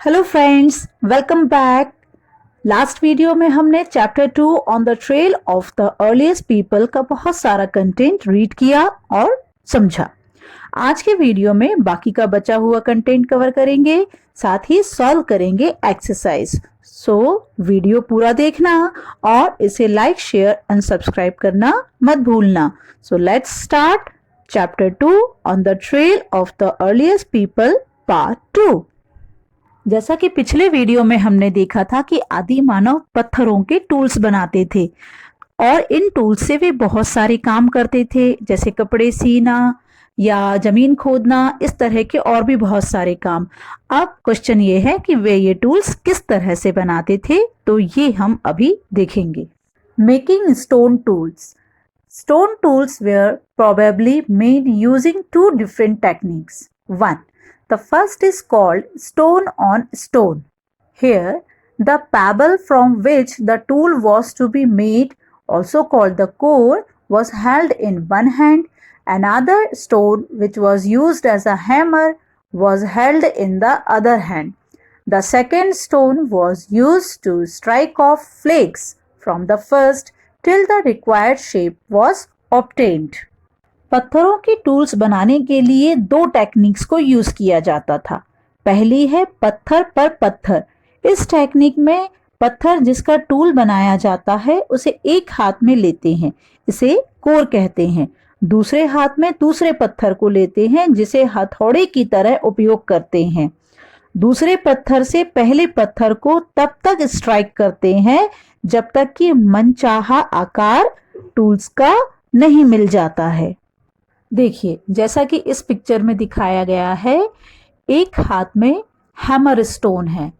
Hello friends, welcome back. Last video में हमने chapter 2 on the trail of the earliest people का बहुत सारा कंटेंट रीड किया और समझा। आज के वीडियो में बाकी का बचा हुआ कंटेंट कवर करेंगे, साथ ही सॉल्व करेंगे एक्सरसाइज। सो वीडियो पूरा देखना और इसे लाइक, शेयर एंड सब्सक्राइब करना मत भूलना। So let's start chapter 2 on the trail of the earliest people part 2। जैसा कि पिछले वीडियो में हमने देखा था कि आदि मानव पत्थरों के टूल्स बनाते थे और इन टूल्स से वे बहुत सारे काम करते थे, जैसे कपड़े सीना या जमीन खोदना, इस तरह के और भी बहुत सारे काम। अब क्वेश्चन ये है कि वे ये टूल्स किस तरह से बनाते थे, तो ये हम अभी देखेंगे। Making stone tools. Stone tools were probably made using two different techniques. One, the first is called stone on stone. Here, the pebble from which the tool was to be made, also called the core, was held in one hand. Another stone, which was used as a hammer, was held in the other hand. The second stone was used to strike off flakes from the first till the required shape was obtained. पत्थरों के tools बनाने के लिए दो techniques को use किया जाता था। पहली है पत्थर पर पत्थर। इस टेक्निक में पत्थर जिसका टूल बनाया जाता है उसे एक हाथ में लेते हैं, इसे कोर कहते हैं। दूसरे हाथ में दूसरे पत्थर को लेते हैं जिसे हथौड़े की तरह उपयोग करते हैं। दूसरे पत्थर से पहले पत्थर को तब तक स्ट्राइक करते हैं जब तक कि मनचाहा आकार टूल्स का नहीं मिल जाता है। देखिए, जैसा कि इस पिक्चर में दिखाया गया है, एक हाथ में हैमर स्टोन है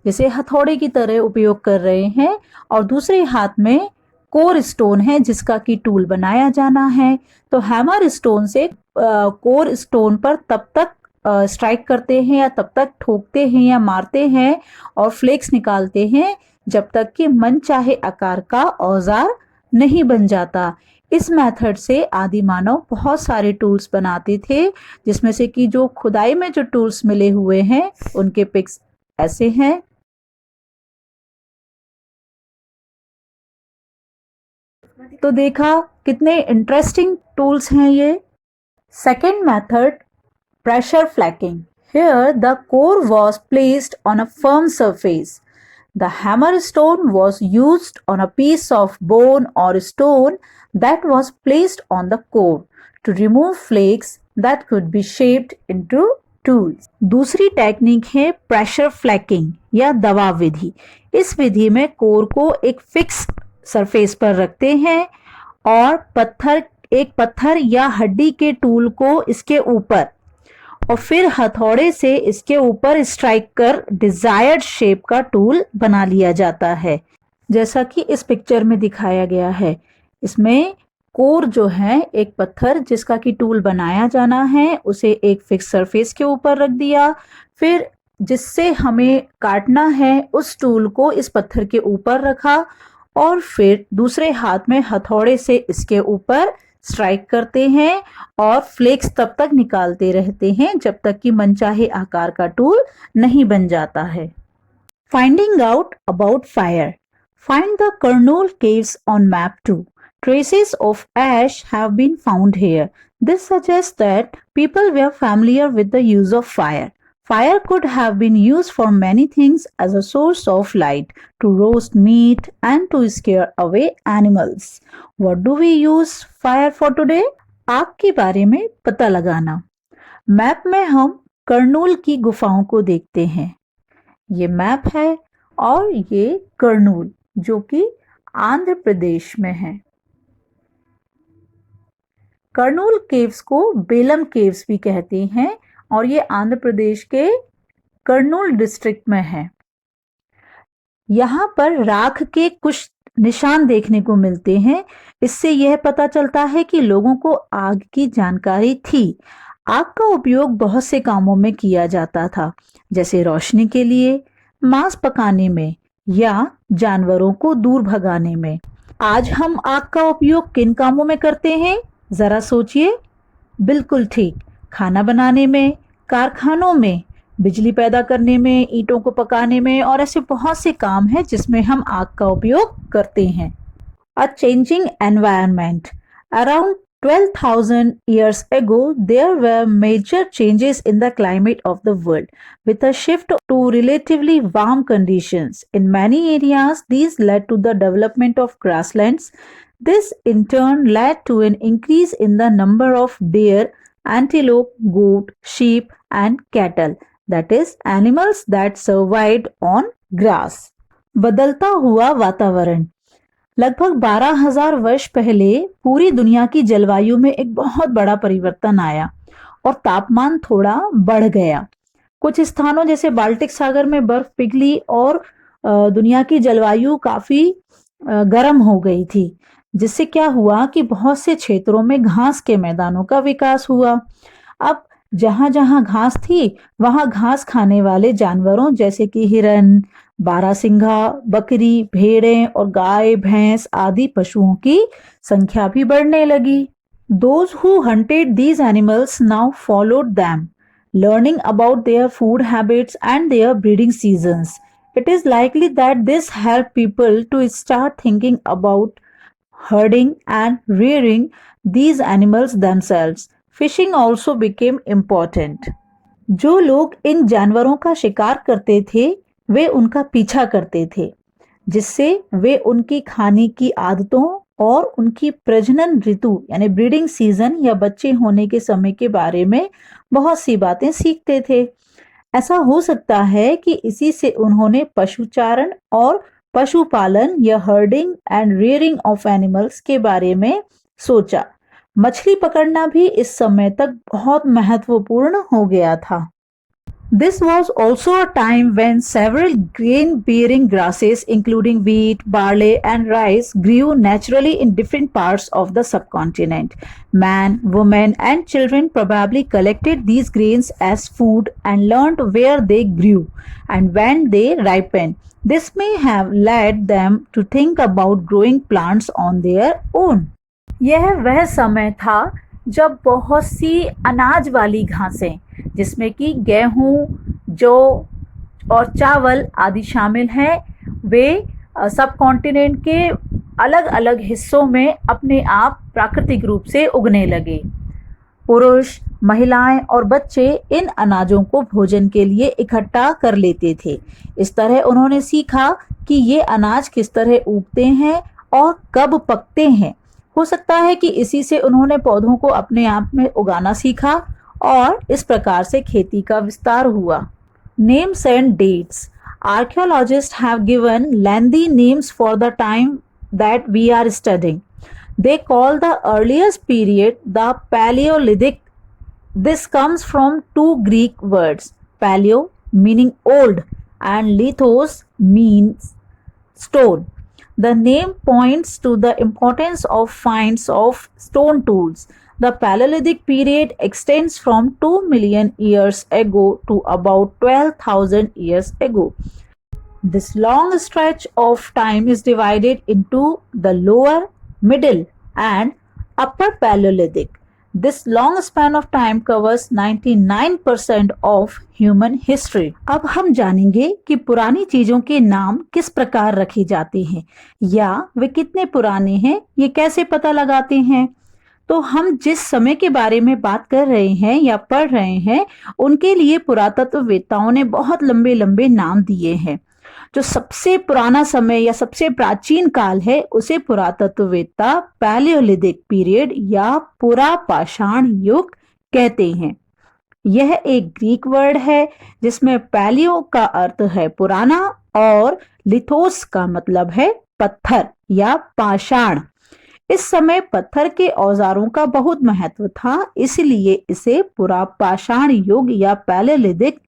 जिसे हथौड़े की तरह उपयोग कर रहे हैं और दूसरे हाथ में कोर स्टोन है जिसका कि टूल बनाया जाना है। तो हैमर स्टोन से कोर स्टोन पर तब तक स्ट्राइक करते हैं या तब तक ठोकते हैं या मारते हैं और फ्लेक्स निकालते हैं जब तक कि मनचाहे आकार का औजार नहीं बन जाता। इस मेथड से आदि मानव बहुत सारे टूल्स बनाते थे, जिसमें से कि जो खुदाई में जो टूल्स मिले हुए हैं उनके पिक्स ऐसे हैं। तो देखा कितने इंटरेस्टिंग टूल्स हैं ये। Second method, pressure flaking. Here the core was placed on a firm surface. The hammer stone was used on a piece of bone or stone that was placed on the core to remove flakes that could be shaped into tools. दूसरी technique है pressure फ्लैकिंग या दबाव विधि। इस विधि में core को एक fix surface पर रखते हैं और एक पत्थर या हड्डी के टूल को इसके ऊपर और फिर हथौड़े से इसके ऊपर स्ट्राइक कर डिजायर्ड शेप का टूल बना लिया जाता है, जैसा कि इस पिक्चर में दिखाया गया है। इसमें कोर जो है, एक पत्थर जिसका कि टूल बनाया जाना है, उसे एक फिक्स सरफेस के ऊपर रख दिया, फिर जिससे हमें काटना है उस टूल को इस पत्थर के ऊपर रखा और फिर दूसरे हाथ में हथौड़े से इसके ऊपर स्ट्राइक करते हैं और फ्लेक्स तब तक निकालते रहते हैं जब तक कि मनचाहे आकार का टूल नहीं बन जाता है। Finding out about fire. Find the Kurnool caves on map 2. Traces of ash have been found here. This suggests that people were familiar with the use of fire. Fire could have been used for many things as a source of light, to roast meat and to scare away animals. What do we use fire for today? आग के बारे में पता लगाना। Map में हम कर्नूल की गुफाओं को देखते हैं। ये मैप है और ये कर्नूल जो कि आंध्र प्रदेश में है। कर्नूल केव्स को बेलम केव्स भी कहते हैं और ये आंध्र प्रदेश के कर्नूल डिस्ट्रिक्ट में है। यहाँ पर राख के कुछ निशान देखने को मिलते हैं। इससे यह पता चलता है कि लोगों को आग की जानकारी थी। आग का उपयोग बहुत से कामों में किया जाता था, जैसे रोशनी के लिए, मांस पकाने में या जानवरों को दूर भगाने में। आज हम आग का उपयोग किन कामों में करते हैं, जरा सोचिए। बिल्कुल ठीक, खाना बनाने में, कारखानों में, बिजली पैदा करने में, ईंटों को पकाने में और ऐसे बहुत से काम हैं जिसमें हम आग का उपयोग करते हैं। A changing environment. Around 12,000 years ago, there were major changes in the climate of the world, with a shift to relatively warm conditions. In many areas, these led to the development of grasslands. This in turn led to an increase in the number of deer, antelope, goat, sheep, and cattle, that is, animals that survived on grass. बदलता हुआ वातावरण। लगभग 12,000 वर्ष पहले पूरी दुनिया की जलवायु में एक बहुत बड़ा परिवर्तन आया और तापमान थोड़ा बढ़ गया। कुछ स्थानों जैसे बाल्टिक सागर में बर्फ पिघली और दुनिया की जलवायु काफी गर्म हो गई थी, जिससे क्या हुआ कि बहुत से क्षेत्रों में घास के मैदानों का विकास हुआ। अब जहां जहां घास थी वहां घास खाने वाले जानवरों जैसे कि हिरन, बारहसिंघा, बकरी, भेड़ें और गाय, भैंस आदि पशुओं की संख्या भी बढ़ने लगी। Those who hunted these animals now followed them, learning about their food habits and their breeding seasons. It is likely that this helped people to start thinking about herding and rearing these animals themselves. Fishing also became important. जो लोग इन जानवरों का शिकार करते थे वे उनका पीछा करते थे, जिससे वे उनकी खाने की आदतों और उनकी प्रजनन ऋतु यानी ब्रीडिंग सीजन या बच्चे होने के समय के बारे में बहुत सी बातें सीखते थे। ऐसा हो सकता है कि इसी से उन्होंने पशुचारण और पशुपालन या herding and rearing of animals के बारे में सोचा। मछली पकड़ना भी इस समय तक बहुत महत्वपूर्ण हो गया था। This was also a time when several grain-bearing grasses, including wheat, barley, and rice, grew naturally in different parts of the subcontinent. Man, women, and children probably collected these grains as food and learned where they grew and when they ripened. This may have led them to think about growing plants on their own. यह वह समय था जब बहुत सी अनाज वाली घासें जिसमें कि गेहूं, जौ और चावल आदि शामिल हैं, वे सब कॉन्टिनेंट के अलग अलग हिस्सों में अपने आप प्राकृतिक रूप से उगने लगे। पुरुष, महिलाएं और बच्चे इन अनाजों को भोजन के लिए इकट्ठा कर लेते थे। इस तरह उन्होंने सीखा कि ये अनाज किस तरह उगते हैं और कब पकते हैं। हो सकता है कि इसी से उन्होंने पौधों को अपने आप में उगाना सीखा और इस प्रकार से खेती का विस्तार हुआ। Names and dates. Archaeologists have given lengthy names for the time that we are studying. They call the earliest period the Paleolithic. This comes from two Greek words, paleo meaning old and lithos means stone. The name points to the importance of finds of stone tools. The Paleolithic period extends from 2 million years ago to about 12,000 years ago. This long stretch of time is divided into the lower, middle, and upper Paleolithic. This long span of time covers 99% of human history. अब हम जानेंगे कि पुरानी चीजों के नाम किस प्रकार रखे जाते हैं या वे कितने पुराने हैं, ये कैसे पता लगाते हैं। तो हम जिस समय के बारे में बात कर रहे हैं या पढ़ रहे हैं उनके लिए पुरातत्ववेत्ताओं ने बहुत लंबे लंबे नाम दिए हैं। जो सबसे पुराना समय या सबसे प्राचीन काल है उसे पुरातत्ववेत्ता पैलियोलिथिक पीरियड या पुरापाषाण युग कहते हैं। यह एक ग्रीक वर्ड है जिसमें पैलियो का अर्थ है पुराना और लिथोस का मतलब है पत्थर या पाषाण। इस समय पत्थर के औजारों का बहुत महत्व था, इसलिए इसे पुरापाषाण युग या पैलियोलिथिक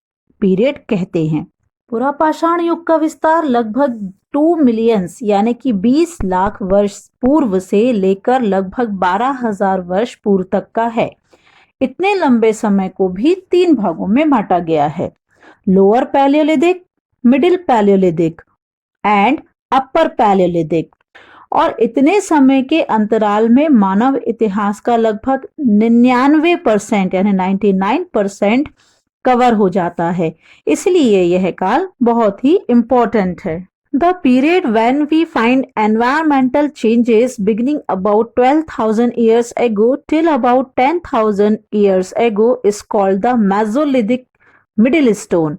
पीरियड कहते हैं। पुरापाषाण युग का विस्तार लगभग 2 मिलियंस यानी कि 20 लाख वर्ष पूर्व से लेकर लगभग 12,000 वर्ष पूर्व तक का है। इतने लंबे समय को भी 3 भागों में बांटा गया है, lower Palaeolithic, middle Palaeolithic and upper Palaeolithic. और इतने समय के अंतराल में मानव इतिहास का लगभग 99% यानी 99% कवर हो जाता है, इसलिए यह काल बहुत ही इम्पोर्टेंट है। The period when we find environmental changes beginning about 12,000 years ago till about 10,000 years ago is called the Mesolithic Middle Stone.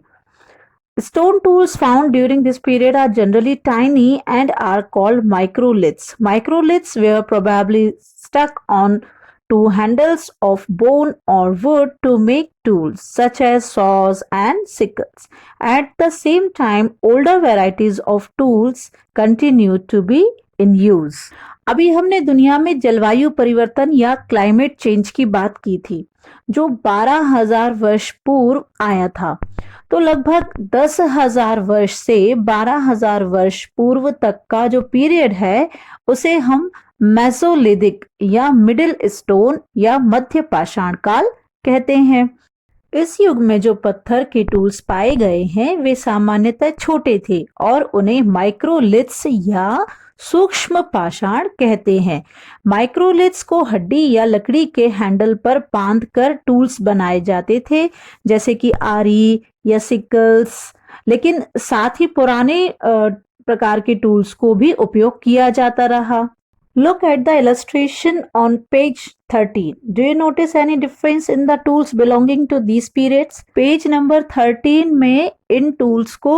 Stone tools found during this period are generally tiny and are called microliths. Microliths were probably stuck on to handles of bone or wood to make tools such as saws and sickles. At the same time, older varieties of tools continue to be in use. अभी हमने दुनिया में जलवायु परिवर्तन या climate change की बात की थी, जो 12,000 वर्ष पूर्व आया था। तो लगभग 10,000 वर्ष से 12,000 वर्ष पूर्व तक का जो पीरियड है उसे हम मेसोलिथिक या मिडिल स्टोन या मध्य पाषाण काल कहते हैं। इस युग में जो पत्थर के टूल्स पाए गए हैं वे सामान्यतः छोटे थे और उन्हें माइक्रोलिथ्स या सूक्ष्म पाषाण कहते हैं। माइक्रोलिथ्स को हड्डी या लकड़ी के हैंडल पर बांधकर टूल्स बनाए जाते थे, जैसे कि आरी या सिकल्स, लेकिन साथ ही पुराने प्रकार के टूल्स को भी उपयोग किया जाता रहा। Look at the illustration on page 13. Do you notice any difference in the tools belonging to these periods? Page number 13 में इन टूल्स को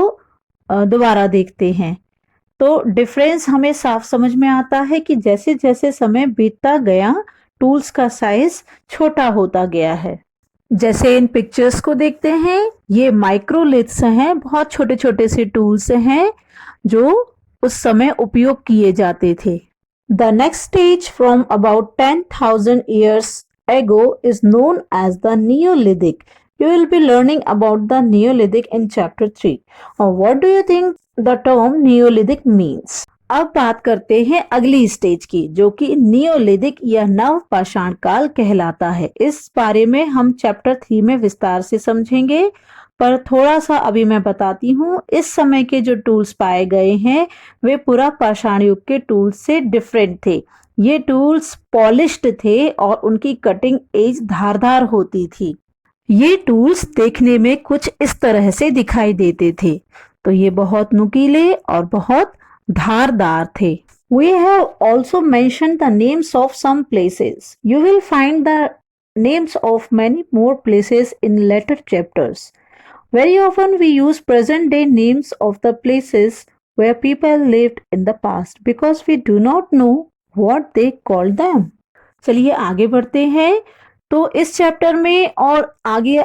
दोबारा देखते हैं तो डिफरेंस हमें साफ समझ में आता है कि जैसे जैसे समय बीतता गया टूल्स का साइज छोटा होता गया है। जैसे इन पिक्चर्स को देखते हैं, ये माइक्रोलिथ्स हैं, बहुत छोटे छोटे से टूल्स हैं जो उस समय उपयोग किए जाते थे। The next stage from about 10,000 years ago is known as the Neolithic. You will be learning about the Neolithic in chapter 3. What do you think the term Neolithic means? अब बात करते हैं अगली स्टेज की, जो कि नियोलिथिक या नव पाषाण काल कहलाता है। इस बारे में हम चैप्टर 3 में विस्तार से समझेंगे, पर थोड़ा सा अभी मैं बताती हूँ। इस समय के जो टूल्स पाए गए हैं वे पूरा पाषाण युग के टूल्स से डिफरेंट थे। ये टूल्स पॉलिश्ड थे और उनकी कटिंग एज धारदार होती थी। ये टूल्स देखने में कुछ इस तरह से दिखाई देते थे, तो ये बहुत नुकीले और बहुत धारदार थे। We have also mentioned the names of some places. You will find the names of many more places in later chapters. Very often we use present day names of the places where people lived in the past because we do not know what they called them. चलिए आगे बढ़ते हैं। तो इस chapter में और आगे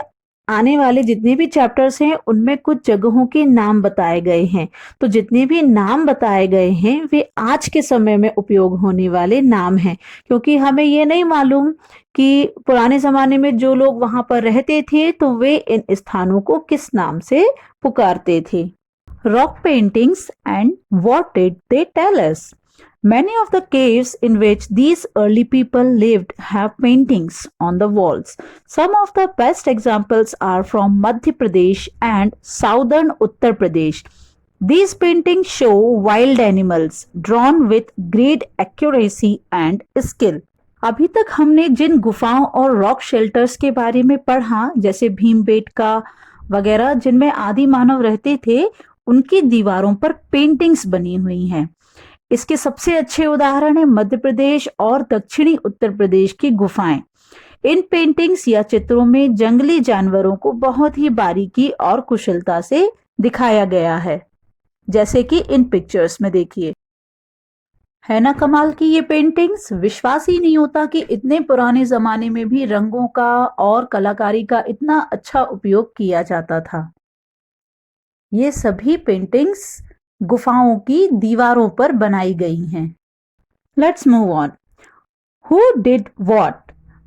आने वाले जितने भी चैप्टर्स हैं उनमें कुछ जगहों के नाम बताए गए हैं। तो जितने भी नाम बताए गए हैं वे आज के समय में उपयोग होने वाले नाम हैं, क्योंकि हमें ये नहीं मालूम कि पुराने जमाने में जो लोग वहां पर रहते थे तो वे इन स्थानों को किस नाम से पुकारते थे। Rock paintings and what did they tell us? Many of the caves in which these early people lived have paintings on the walls. Some of the best examples are from Madhya Pradesh and southern Uttar Pradesh. These paintings show wild animals drawn with great accuracy and skill. अभी तक हमने जिन गुफाओं और rock shelters के बारे में पढ़ा, जैसे भीमबेटका वगैरह, जिनमें आदि मानव रहते थे, उनकी दीवारों पर पेंटिंग्स बनी हुई हैं। इसके सबसे अच्छे उदाहरण है मध्य प्रदेश और दक्षिणी उत्तर प्रदेश की गुफाएं। इन पेंटिंग्स या चित्रों में जंगली जानवरों को बहुत ही बारीकी और कुशलता से दिखाया गया है, जैसे कि इन पिक्चर्स में देखिए। है ना कमाल की ये पेंटिंग्स? विश्वास ही नहीं होता कि इतने पुराने जमाने में भी रंगों का और कलाकारी का इतना अच्छा उपयोग किया जाता था। ये सभी पेंटिंग्स गुफाओं की दीवारों पर बनाई गई हैं। Let's move on. Who did what?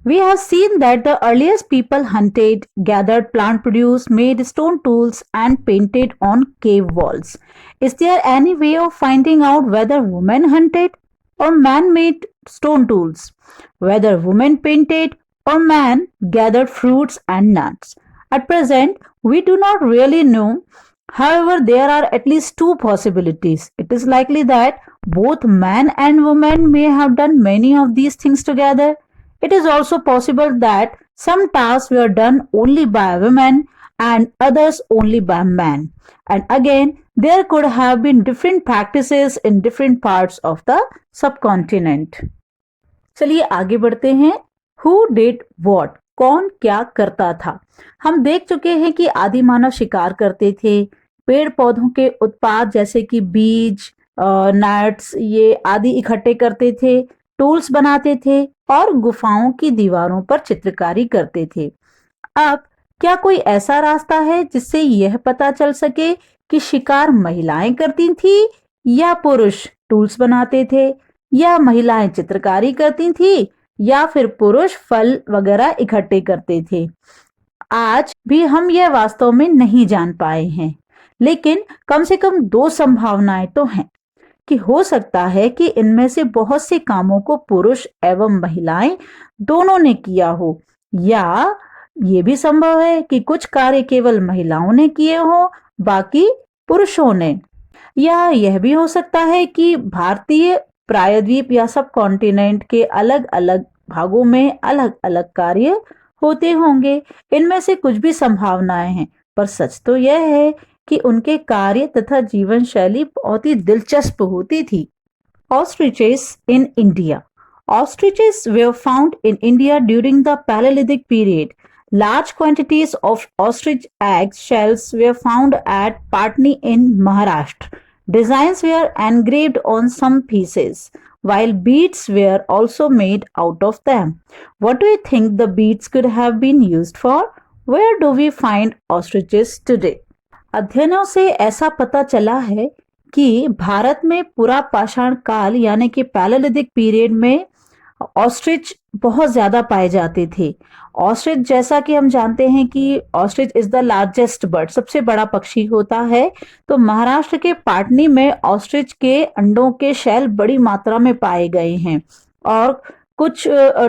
We have seen that the earliest people hunted, gathered plant produce, made stone tools, and painted on cave walls. Is there any way of finding out whether women hunted or man made stone tools? Whether women painted or man gathered fruits and nuts? At present, we do not really know. However, there are at least two possibilities. It is likely that both man and woman may have done many of these things together. It is also possible that some tasks were done only by women and others only by man. And again, there could have been different practices in different parts of the subcontinent. चलिए आगे बढ़ते हैं. Who did what? कौन क्या करता था? हम देख चुके हैं कि आदि मानव शिकार करते थे, पेड़ पौधों के उत्पाद जैसे कि बीज, नट्स ये आदि इकट्ठे करते थे, टूल्स बनाते थे और गुफाओं की दीवारों पर चित्रकारी करते थे. अब क्या कोई ऐसा रास्ता है जिससे यह पता चल सके कि शिकार महिलाएं करती थी या पुरुष टूल्स बनाते थे, या महिलाएं चित्रकारी करती थी या फिर पुरुष फल वगैरह इकट्ठे करते थे? आज भी हम यह वास्तव में नहीं जान पाए हैं, लेकिन कम से कम दो संभावनाएं तो हैं कि हो सकता है कि इनमें से बहुत से कामों को पुरुष एवं महिलाएं दोनों ने किया हो, या ये भी संभव है कि कुछ कार्य केवल महिलाओं ने किए हो, बाकी पुरुषों ने. या यह भी हो सकता है कि भारतीय प्रायद्वीप या सब कॉन्टिनेंट के अलग अलग भागों में अलग अलग कार्य होते होंगे. इनमें से कुछ भी संभावनाएं हैं, पर सच तो यह है कि उनके कार्य तथा जीवन शैली बहुत ही दिलचस्प होती थी. Ostriches in India. Ostriches were found in India during the Paleolithic period. Large quantities of ostrich egg shells were found at Patni in Maharashtra. Designs were engraved on some pieces, while beads were also made out of them. What do you think the beads could have been used for? Where do we find ostriches today? अध्ययनों से ऐसा पता चला है कि भारत में पुरा पाषाण काल यानी कि पैलेलिथिक पीरियड में ऑस्ट्रिच बहुत ज्यादा पाए जाते थे. ऑस्ट्रिच, जैसा कि हम जानते हैं कि ostrich is the largest bird, सबसे बड़ा पक्षी होता है. तो महाराष्ट्र के पाटनी में ऑस्ट्रिच के अंडों के शैल बड़ी मात्रा में पाए गए हैं, और कुछ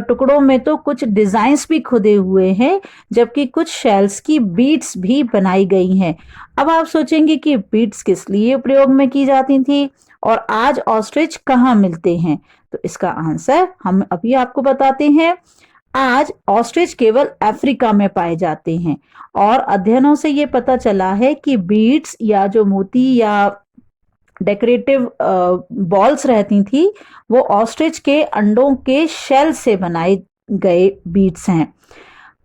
टुकड़ों में तो कुछ डिजाइन्स भी खुदे हुए हैं, जबकि कुछ शेल्स की बीड्स भी बनाई गई हैं. अब आप सोचेंगे कि बीड्स किस लिए प्रयोग में की जाती थी और आज ऑस्ट्रिच कहाँ मिलते हैं? तो इसका आंसर हम अभी आपको बताते हैं. आज ऑस्ट्रिच केवल अफ्रीका में पाए जाते हैं, और अध्ययनों से ये पता चला है कि बीड्स या जो मोती या डेकोरेटिव बॉल्स रहती थी वो ऑस्ट्रिच के अंडों के शेल से बनाए गए बीड्स हैं.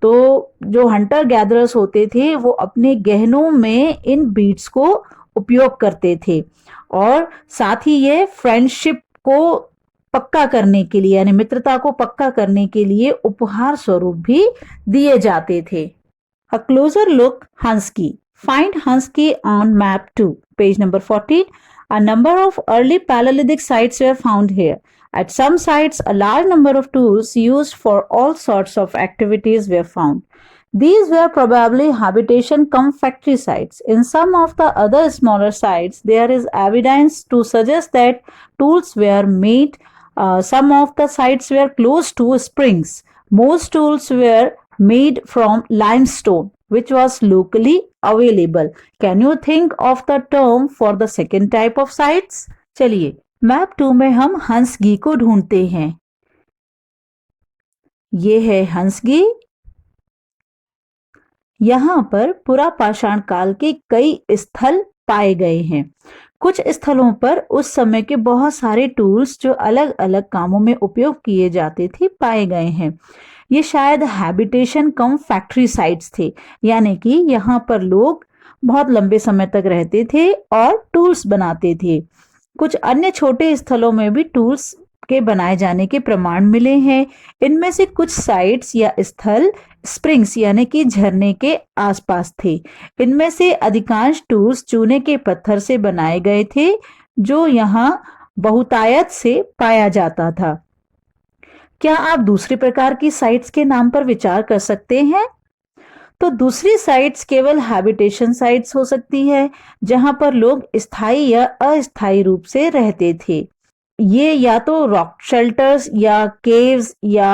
तो जो हंटर गैदरर्स होते थे वो अपने गहनों में इन बीड्स को उपयोग करते थे, और साथ ही ये फ्रेंडशिप को पक्का करने के लिए यानी मित्रता को पक्का करने के लिए उपहार स्वरूप भी दिए जाते थे. A closer look, Hansky. Find Hansky on map 2, page number 14. A number of early Paleolithic sites were found here. At some sites, a large number of tools used for all sorts of activities were found. These were probably habitation cum factory sites. In some of the other smaller sites, there is evidence to suggest that tools were made. Some of the sites were close to springs. Most tools were made from limestone, which was locally available. Can you think of the term for the second type of sites? चलिए map 2 में हम हंसगी को ढूंढते हैं. ये है हंसगी. यहाँ पर पुरा पाषाण काल के कई स्थल पाए गए हैं. कुछ स्थलों पर उस समय के बहुत सारे टूल्स जो अलग अलग कामों में उपयोग किए जाते थे पाए गए हैं. ये शायद हैबिटेशन कम फैक्ट्री साइट्स थे, यानी कि यहाँ पर लोग बहुत लंबे समय तक रहते थे और टूल्स बनाते थे. कुछ अन्य छोटे स्थलों में भी टूल्स के बनाए जाने के प्रमाण मिले हैं. इनमें से कुछ साइट्स या स्थल स्प्रिंग्स यानी कि झरने के आसपास थे. इनमें से अधिकांश टूल्स चूने के पत्थर से बनाए गए थे, जो यहाँ बहुतायत से पाया जाता था. क्या आप दूसरे प्रकार की साइट्स के नाम पर विचार कर सकते हैं? तो दूसरी साइट्स केवल हैबिटेशन साइट्स हो सकती है, जहां पर लोग स्थायी या अस्थायी रूप से रहते थे. ये या तो रॉक शेल्टर्स या केव्स या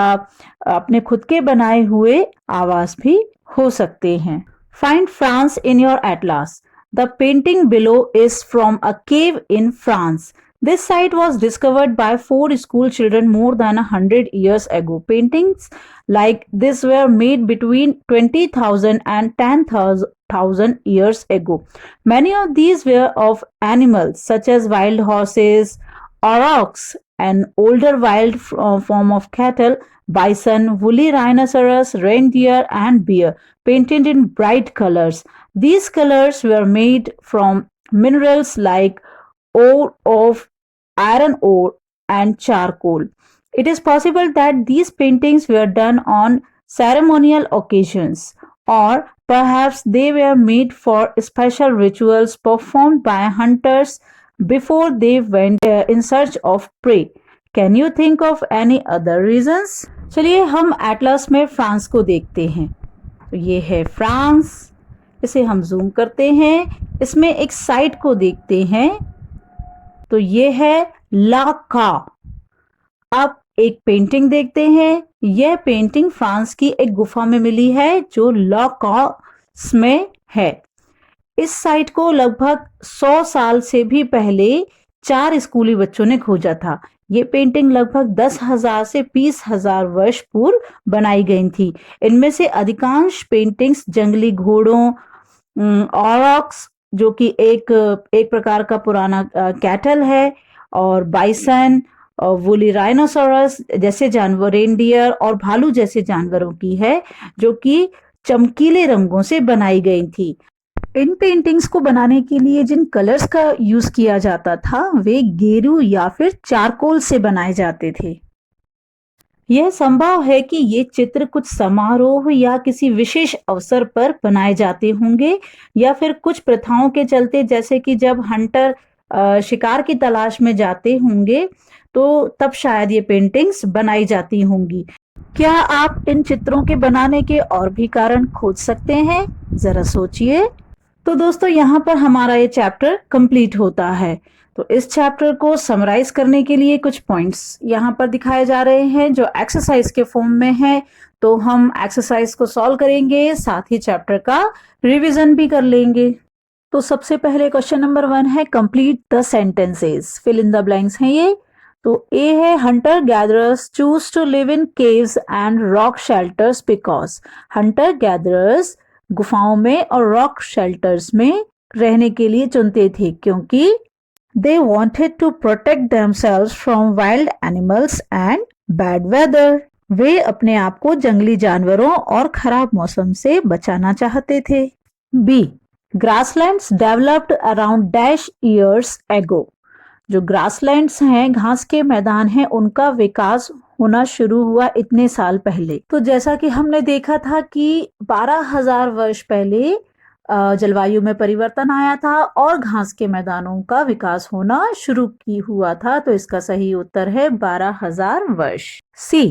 अपने खुद के बनाए हुए आवास भी हो सकते हैं. Find France in your atlas. The painting below is from a cave in France. This site was discovered by 4 school children more than 100 years ago. Paintings like this were made between 20,000 and 10,000 years ago. Many of these were of animals such as wild horses, aurochs, an older wild form of cattle, bison, woolly rhinoceros, reindeer, and bear, painted in bright colors. These colors were made from minerals like ore of iron ore and charcoal. It is possible that these paintings were done on ceremonial occasions, or perhaps they were made for special rituals performed by hunters before they went in search of prey. Can you think of any other reasons? चलिए हम Atlas में France को देखते हैं। तो ये है France, इसे हम जूम करते हैं, इसमें एक साइट को देखते हैं। तो ये है ला का। अब एक पेंटिंग देखते हैं। यह पेंटिंग फ्रांस की एक गुफा में मिली है जो ला का में है। इस साइट को लगभग 100 साल से भी पहले 4 स्कूली बच्चों ने खोजा था। ये पेंटिंग लगभग 10,000 से 20,000 वर्ष पूर्व बनाई गई थी। इनमें से अधिकांश पेंटिंग्स जंगली घोड़ों, ऑरॉक्स जो कि एक प्रकार का पुराना कैटल है, और बाइसन और वुली राइनोसोरस जैसे जानवर, रेनडियर और भालू जैसे जानवरों की है, जो कि चमकीले रंगों से बनाई गई थी। इन पेंटिंग्स को बनाने के लिए जिन कलर्स का यूज किया जाता था वे गेरू या फिर चारकोल से बनाए जाते थे। यह संभव है कि ये चित्र कुछ समारोह या किसी विशेष अवसर पर बनाए जाते होंगे, या फिर कुछ प्रथाओं के चलते, जैसे कि जब हंटर शिकार की तलाश में जाते होंगे तो तब शायद ये पेंटिंग्स बनाई जाती होंगी। क्या आप इन चित्रों के बनाने के और भी कारण खोज सकते हैं? जरा सोचिए। तो दोस्तों, यहाँ पर हमारा ये चैप्टर कंप्लीट होता है। तो इस चैप्टर को समराइज करने के लिए कुछ पॉइंट्स यहाँ पर दिखाए जा रहे हैं जो एक्सरसाइज के फॉर्म में है। तो हम एक्सरसाइज को सॉल्व करेंगे, साथ ही चैप्टर का रिवीजन भी कर लेंगे। तो सबसे पहले क्वेश्चन नंबर 1 है complete the sentences, fill in the blanks हैं ये। तो ए है hunter gatherers choose to live in caves and rock shelters because. Hunter gatherers गुफाओं में और रॉक शेल्टर्स में रहने के लिए चुनते थे क्योंकि they wanted to protect themselves from wild animals and bad weather. वे अपने आप को जंगली जानवरों और खराब मौसम से बचाना चाहते थे। B. Grasslands developed around dash years ago. जो ग्रासलैंड्स हैं, घास के मैदान हैं, उनका विकास होना शुरू हुआ इतने साल पहले। तो जैसा कि हमने देखा था कि 12,000 वर्ष पहले जलवायु में परिवर्तन आया था और घास के मैदानों का विकास होना शुरू हुआ था। तो इसका सही उत्तर है 12,000 वर्ष। C.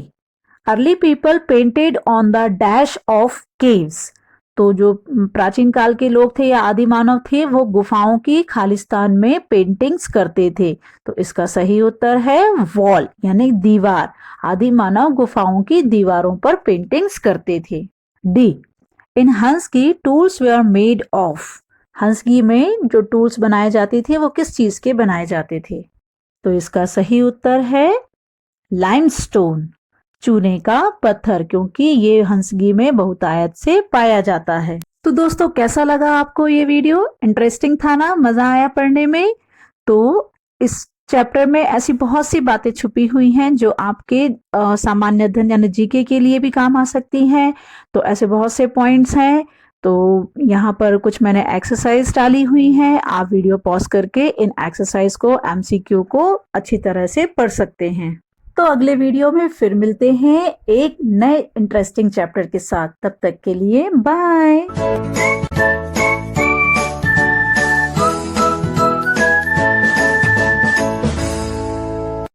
Early people painted on the dash of caves. तो जो प्राचीन काल के लोग थे या आदि मानव थे, वो गुफाओं की खालिस्तान में पेंटिंग्स करते थे। तो इसका सही उत्तर है वॉल यानी दीवार। आदि मानव गुफाओं की दीवारों पर पेंटिंग्स करते थे। D. In Hunsgi tools were made of. Hunsgi में जो टूल्स बनाए जाते थे वो किस चीज के बनाए जाते थे? तो इसका सही उत्तर है लाइमस्टोन, चूने का पत्थर, क्योंकि ये हंसगी में बहुतायत से पाया जाता है। तो दोस्तों, कैसा लगा आपको ये वीडियो? इंटरेस्टिंग था ना? मजा आया पढ़ने में? तो इस चैप्टर में ऐसी बहुत सी बातें छुपी हुई हैं जो आपके सामान्य अध्ययन यानी जीके के लिए भी काम आ सकती हैं। तो ऐसे बहुत से पॉइंट्स हैं। तो यहाँ पर कुछ मैंने एक्सरसाइज डाली हुई हैं। आप वीडियो पॉज करके इन एक्सरसाइज को, एमसीक्यू को अच्छी तरह से पढ़ सकते हैं। तो अगले वीडियो में फिर मिलते हैं एक नए इंटरेस्टिंग चैप्टर के साथ। तब तक के लिए बाय।